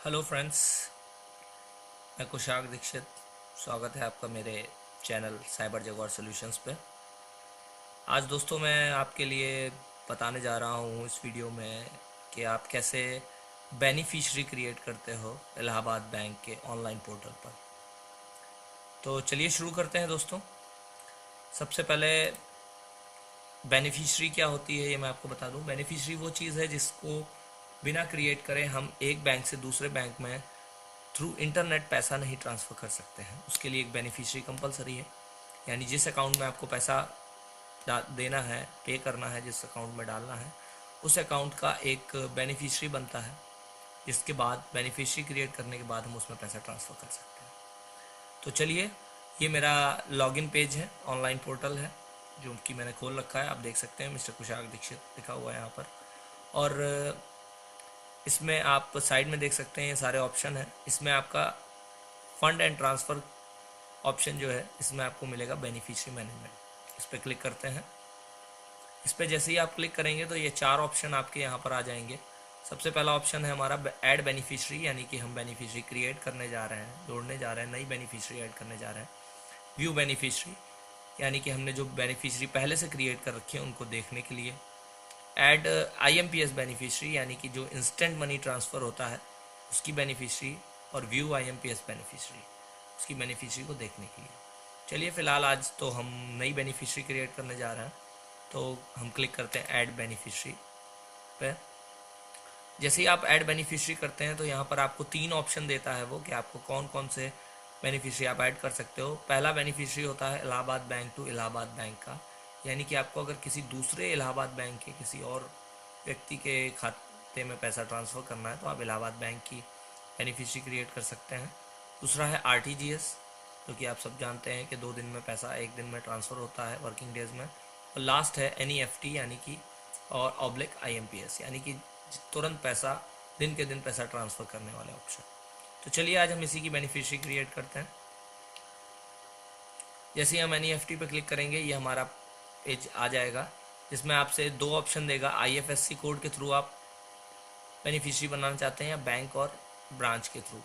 Hello friends, मैं कुशाग दीक्षित। स्वागत है आपका मेरे चैनल साइबर जगौर सॉल्यूशंस पे। आज दोस्तों मैं आपके लिए बताने जा रहा हूँ इस वीडियो में कि आप कैसे बेनिफिशरी क्रिएट करते हो इलाहाबाद बैंक के ऑनलाइन पोर्टल पर। तो चलिए शुरू करते हैं दोस्तों। सबसे पहले बेनिफिशरी क्या होती है ये मैं आपको बता दूं। बेनिफिशरी वो चीज़ है जिसको बिना क्रिएट करे हम एक बैंक से दूसरे बैंक में थ्रू इंटरनेट पैसा नहीं ट्रांसफ़र कर सकते हैं। उसके लिए एक बेनिफिशरी कंपलसरी है, यानी जिस अकाउंट में आपको पैसा देना है, पे करना है, जिस अकाउंट में डालना है, उस अकाउंट का एक बेनिफिशरी बनता है, जिसके बाद बेनिफिशरी क्रिएट करने के बाद हम उसमें पैसा ट्रांसफ़र कर सकते हैं। तो चलिए, ये मेरा लॉगिन पेज है, ऑनलाइन पोर्टल है जो कि मैंने खोल रखा है। आप देख सकते हैं मिस्टर कुशाग दीक्षित लिखा हुआ है यहाँ पर। और इसमें आप साइड में देख सकते हैं ये सारे ऑप्शन हैं। इसमें आपका फंड एंड ट्रांसफ़र ऑप्शन जो है, इसमें आपको मिलेगा बेनिफिशरी मैनेजमेंट। इस पर क्लिक करते हैं। इस पर जैसे ही आप क्लिक करेंगे तो ये चार ऑप्शन आपके यहाँ पर आ जाएंगे। सबसे पहला ऑप्शन है हमारा ऐड बेनिफिशरी, यानी कि हम बेनिफिशरी क्रिएट करने जा रहे हैं, जोड़ने जा रहे हैं, नई बेनिफिशरी ऐड करने जा रहे हैं। व्यू बेनिफिशरी, यानी कि हमने जो बेनिफिशरी पहले से क्रिएट कर रखी है उनको देखने के लिए। ऐड IMPS बेनिफिशरी, यानी कि जो इंस्टेंट मनी ट्रांसफ़र होता है उसकी बेनिफिशरी। और व्यू IMPS बेनिफिशरी, उसकी बेनिफिशरी को देखने के लिए। चलिए फ़िलहाल आज तो हम नई बेनिफिशरी क्रिएट करने जा रहे हैं, तो हम क्लिक करते हैं ऐड बेनिफिशरी पे। जैसे ही आप ऐड बेनिफिशरी करते हैं तो यहाँ पर आपको तीन ऑप्शन देता है वो, कि आपको कौन कौन से बेनिफिशरी आप ऐड कर सकते हो। पहला बेनिफिशरी होता है Allahabad bank to Allahabad bank का, यानी कि आपको अगर किसी दूसरे इलाहाबाद बैंक के किसी और व्यक्ति के खाते में पैसा ट्रांसफ़र करना है तो आप इलाहाबाद बैंक की बेनिफिशरी क्रिएट कर सकते हैं। दूसरा है RTGS, जो कि आप सब जानते हैं कि 2 दिन में पैसा 1 दिन में ट्रांसफ़र होता है, वर्किंग डेज़ में। और लास्ट है NEFT, यानी कि और IMPS, यानी कि तुरंत पैसा दिन के दिन पैसा ट्रांसफ़र करने वाले ऑप्शन। तो चलिए आज हम इसी की बेनिफिशरी क्रिएट करते हैं। जैसे ही हम NEFT पे क्लिक करेंगे ये हमारा पेज आ जाएगा, जिसमें आपसे दो ऑप्शन देगा। IFSC कोड के थ्रू आप बेनिफिशरी बनाना चाहते हैं या बैंक और ब्रांच के थ्रू।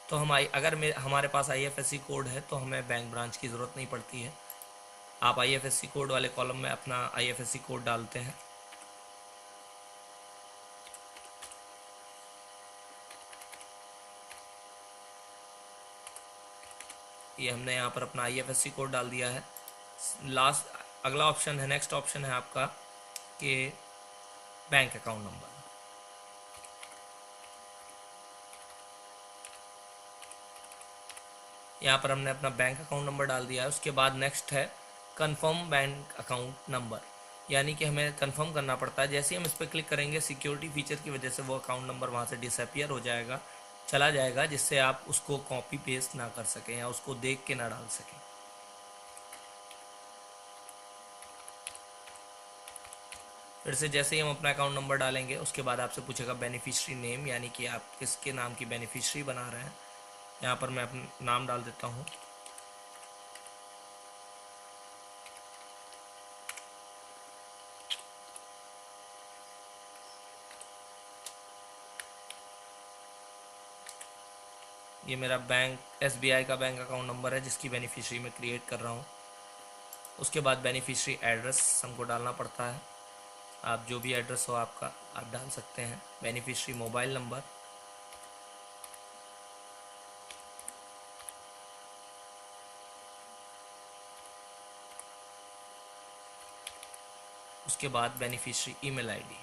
तो अगर हमारे पास IFSC कोड है तो हमें बैंक ब्रांच की ज़रूरत नहीं पड़ती है। आप IFSC कोड वाले कॉलम में अपना IFSC कोड डालते हैं। ये हमने यहाँ पर अपना IFSC कोड डाल दिया है। अगला ऑप्शन है, नेक्स्ट ऑप्शन है आपका कि बैंक अकाउंट नंबर। यहाँ पर हमने अपना बैंक अकाउंट नंबर डाल दिया है। उसके बाद नेक्स्ट है कंफर्म बैंक अकाउंट नंबर, यानी कि हमें कंफर्म करना पड़ता है। जैसे ही हम इस पर क्लिक करेंगे सिक्योरिटी फीचर की वजह से वो अकाउंट नंबर वहाँ से डिसअपियर हो जाएगा, चला जाएगा, जिससे आप उसको कॉपी पेस्ट ना कर सकें या उसको देख के ना डाल सकें। फिर से जैसे ही हम अपना अकाउंट नंबर डालेंगे उसके बाद आपसे पूछेगा बेनिफिशरी नेम, यानी कि आप किसके नाम की बेनिफिशरी बना रहे हैं। यहाँ पर मैं अपना नाम डाल देता हूँ। ये मेरा बैंक SBI का बैंक अकाउंट नंबर है जिसकी बेनिफिशरी मैं क्रिएट कर रहा हूँ। उसके बाद बेनिफिशरी एड्रेस हमको डालना पड़ता है। आप जो भी एड्रेस हो आपका आप डाल सकते हैं। बेनिफिशरी मोबाइल नंबर, उसके बाद beneficiary email ID.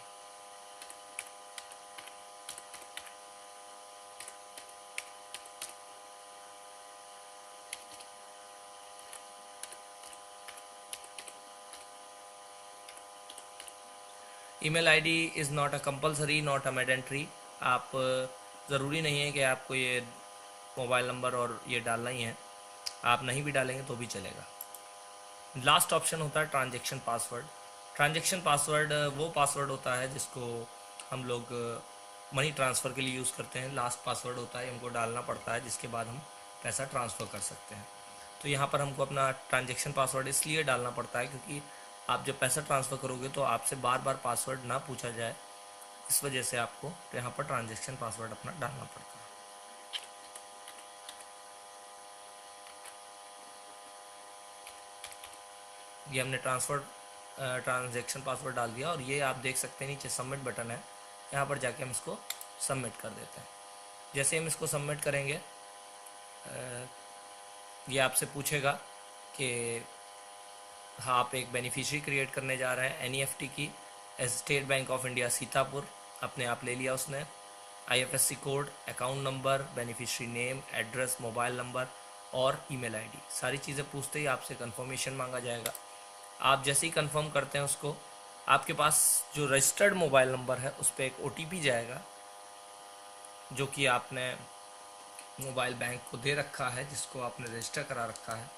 Email ID is not a compulsory, not a mandatory. आप ज़रूरी नहीं है कि आपको ये मोबाइल नंबर और ये डालना ही है, आप नहीं भी डालेंगे तो भी चलेगा। लास्ट ऑप्शन होता है ट्रांजैक्शन पासवर्ड। ट्रांजैक्शन पासवर्ड वो पासवर्ड होता है जिसको हम लोग मनी ट्रांसफ़र के लिए यूज़ करते हैं। लास्ट पासवर्ड होता है, हमको डालना पड़ता है, जिसके बाद हम पैसा ट्रांसफ़र कर सकते हैं। तो यहाँ पर हमको अपना ट्रांजैक्शन पासवर्ड इसलिए डालना पड़ता है क्योंकि आप जब पैसा ट्रांसफ़र करोगे तो आपसे बार बार पासवर्ड ना पूछा जाए, इस वजह से आपको यहाँ पर ट्रांजैक्शन पासवर्ड अपना डालना पड़ता है। ये हमने ट्रांजैक्शन पासवर्ड डाल दिया और ये आप देख सकते हैं नीचे सबमिट बटन है, यहाँ पर जाके हम इसको सबमिट कर देते हैं। जैसे हम इसको सबमिट करेंगे ये आपसे पूछेगा कि हाँ आप एक बेनिफिशियरी क्रिएट करने जा रहे हैं NEFT की, state bank of India Sitapur, अपने आप ले लिया उसने, IFSC code, account number, beneficiary name, address, mobile number और ईमेल आईडी, सारी चीज़ें पूछते ही आपसे कंफर्मेशन मांगा जाएगा। आप जैसे ही कंफर्म करते हैं उसको, आपके पास जो रजिस्टर्ड मोबाइल नंबर है उस पर एक OTP जाएगा जो कि आपने मोबाइल बैंक को दे रखा है, जिसको आपने रजिस्टर करा रखा है,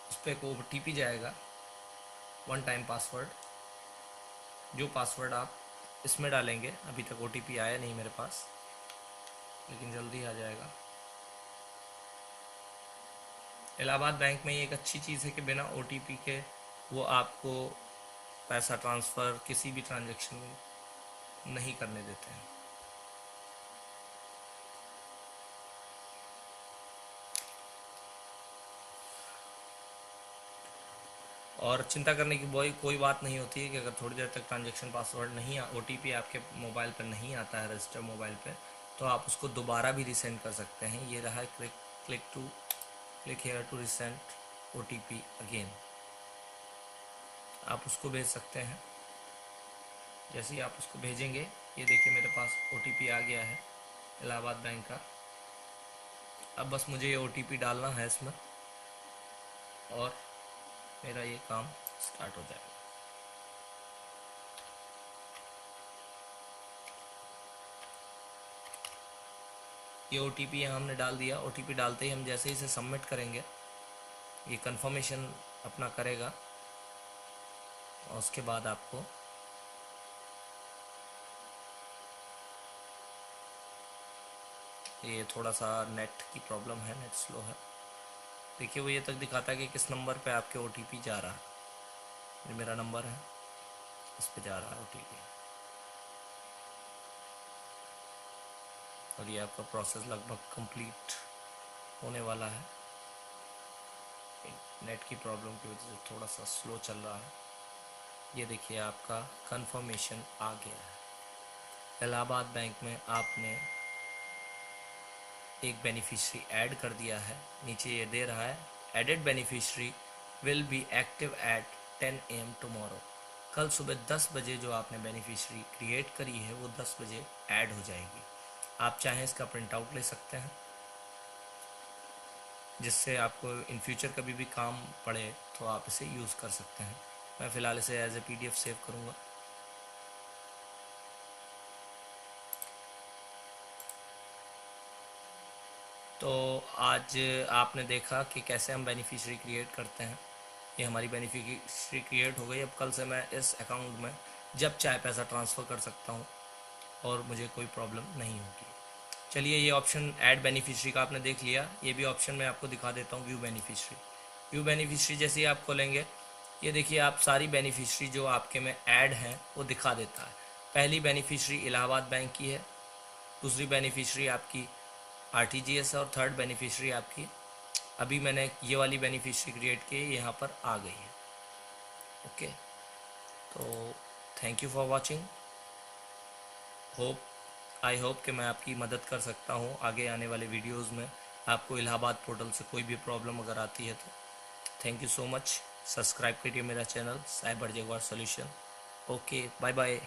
उस पर एक OTP जाएगा, 1 टाइम पासवर्ड। जो पासवर्ड आप इसमें डालेंगे, अभी तक OTP आया नहीं मेरे पास, लेकिन जल्दी आ जाएगा। इलाहाबाद बैंक में ये एक अच्छी चीज़ है कि बिना OTP के वो आपको पैसा ट्रांसफ़र किसी भी ट्रांजैक्शन में नहीं करने देते हैं। और चिंता करने की कोई बात नहीं होती है कि अगर थोड़ी देर तक ट्रांजैक्शन पासवर्ड नहीं OTP आपके मोबाइल पर नहीं आता है, रजिस्टर मोबाइल पे, तो आप उसको दोबारा भी रिसेंड कर सकते हैं। ये रहा है, click here to resend OTP again, आप उसको भेज सकते हैं। जैसे ही आप उसको भेजेंगे, ये देखिए मेरे पास OTP आ गया है इलाहाबाद बैंक का। अब बस मुझे ये OTP डालना है इसमें और मेरा ये काम स्टार्ट हो जाएगा। ये OTP यहाँ हमने डाल दिया। OTP डालते ही हम जैसे ही इसे सबमिट करेंगे, ये कंफर्मेशन अपना करेगा और उसके बाद आपको ये थोड़ा सा नेट की प्रॉब्लम है, नेट स्लो है। देखिए वो ये तक दिखाता है कि किस नंबर पे आपके OTP जा रहा है। ये मेरा नंबर है, इस पे जा रहा है OTP और ये आपका प्रोसेस लगभग कंप्लीट होने वाला है। नेट की प्रॉब्लम की वजह से थोड़ा सा स्लो चल रहा है। ये देखिए आपका कंफर्मेशन आ गया है। इलाहाबाद बैंक में आपने एक बेनिफिशियरी ऐड कर दिया है। नीचे ये दे रहा है, added beneficiary will be active at 10 AM tomorrow. कल सुबह 10 बजे जो आपने बेनिफिशियरी क्रिएट करी है वो 10 बजे ऐड हो जाएगी। आप चाहें इसका प्रिंट आउट ले सकते हैं, जिससे आपको इन फ्यूचर कभी भी काम पड़े तो आप इसे यूज़ कर सकते हैं। मैं फ़िलहाल इसे एज ए PDF सेव करूँगा। तो आज आपने देखा कि कैसे हम बेनिफिशियरी क्रिएट करते हैं। ये हमारी बेनिफिशियरी क्रिएट हो गई। अब कल से मैं इस अकाउंट में जब चाहे पैसा ट्रांसफ़र कर सकता हूँ और मुझे कोई प्रॉब्लम नहीं होगी। चलिए, ये ऑप्शन ऐड बेनिफिशियरी का आपने देख लिया। ये भी ऑप्शन मैं आपको दिखा देता हूँ, व्यू बेनिफिशियरी। व्यू बेनिफिशियरी जैसे ही आप खोलेंगे, ये देखिए आप सारी बेनिफिशियरी जो आपके में ऐड हैं वो दिखा देता है। पहली बेनिफिशियरी इलाहाबाद बैंक की है, दूसरी बेनिफिशियरी आपकी RTGS है और थर्ड बेनिफिशियरी आपकी अभी मैंने ये वाली बेनिफिशियरी क्रिएट की, यहाँ पर आ गई है। ओके, तो thank you for watching. I hope कि मैं आपकी मदद कर सकता हूँ आगे आने वाले वीडियोस में। आपको इलाहाबाद पोर्टल से कोई भी प्रॉब्लम अगर आती है तो thank you so much. Subscribe करिए मेरा channel cyber jaguar solution. Okay, bye bye.